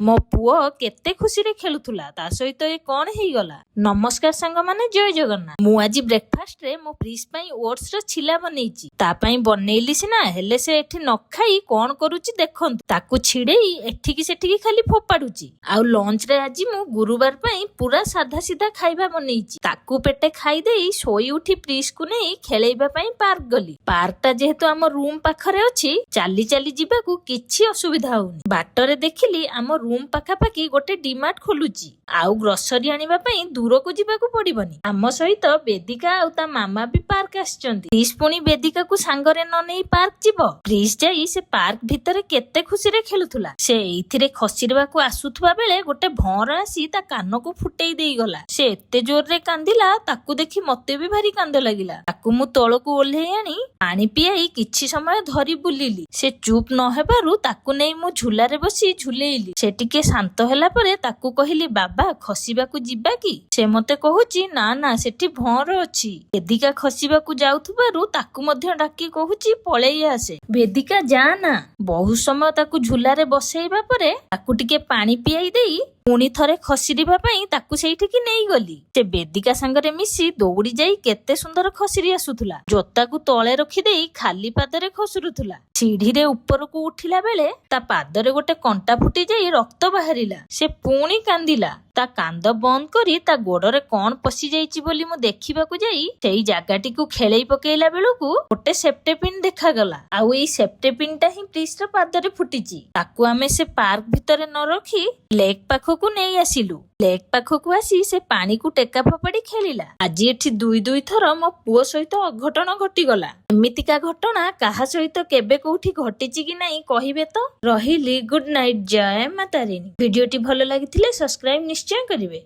मो पुओ केते खुशी रे खेलुथुला ता सहित ए कोन हेइगला। नमस्कार सांग माने जय जगन्नाथ। मु आज ब्रेकफास्ट रे मो प्रिंस पई ओट्स रो छिला बनेइची। ता पई बनेइली सिना हेले से एठी न खाई कोन करूची देखंतु। ताकू छिडेई एठी की सेठी की खाली फोपाडुची। आ लंच रे आज मु गुरुवार पई पूरा साधा सीधा खाइबा बनेइची। ताकू पेटे खाई देई सोई उठी प्रिंस को नेई खेलेइबा पई पार्क गली। पार्क ता जेहेतु आम रूम पाखरे अछि चाली चाली जिबाकू किछि असुविधा होउनी। बाटरे देखिली आम रूम पाखापाखि गोटे डीमार्ट खोलुची। आउ ग्रोसरी आनिबा पई दूर को जिबाकू पड़िबनी। आम सहित वेदिका आउ ता मामा भी पार्क आछचंती। प्रिंस पुणी वेदिका को सांगरे न नेई पार्क जिवो। प्रिंस जाई से पार्क भितरे केते खुशी रे खेलुथुला। से एइथिरे खसिरबाकू आसुथुबा बेले गोटे भौर आसी ता कान को फुटेई देई गला। से एते जोर रे कांदिला ताकू देखि मते भी भारी कांद लागिला। ताकू मु तळकू ओल्हेई आनी पानी पियाई किछि समय धरी बुलिली। से चुप न हेबारु ताकू नेई मु झुलारे बसी झुलेइली। से टिके शांत होला परे ताकू कहिली बाबा खसिबाकू जिबा की। से मते कहूची ना ना सेठी भौर अछि। वेदिका खसिबाकू जाउथुबारु ताकू मध्य डाकी कहूची पळेई आसे। वेदिका जा ना। बहुत समय ताकू झुलारे बसेइबा परे ताकू टिके पानी पियाई देई पुणी थरे खसिरिबा पई ताकू सेठी की नेई गली। से वेदिका संगरे मिसी दौड़ी जाई केते सुंदर खसिरी आसुथुला। जोताकू तळे रखी देई खाली पादरे खसुरुथुला। सीढ़ी रे ऊपर को उठिला बेले ता पादरे गोटे कंटा फुटी जाई रक्त बाहरिला। से पुणी कांदिला। ता कांद बंद करी ता गोड़रे कोन पसी जाईची बोली मु देखिबाकू जाई सेई जागाटी को खेलेई पकेइला बेलकू गोटे सेप्टेपिन देखा गला। आउ एई सेप्टेपिन ता ही प्रिस्टर पादरे फुटीची। ताकू आमे से पार्क भितरे न रखी लेक पाखकू नेई आसिलु। लेक पाखकू आसी से पानी को टेका फपाड़ी खेलिला। आज एठी दुई दुई थर मो पुओ सहित अघटन घटी गला। एमितिका घटना काहा सहित केबे कोठी घटिची कि नाही कहिबे तो। रहिली गुड नाइट जय माता रानी। वीडियोटी भलो लागिथिले सब्सक्राइब निश्चय करिवे।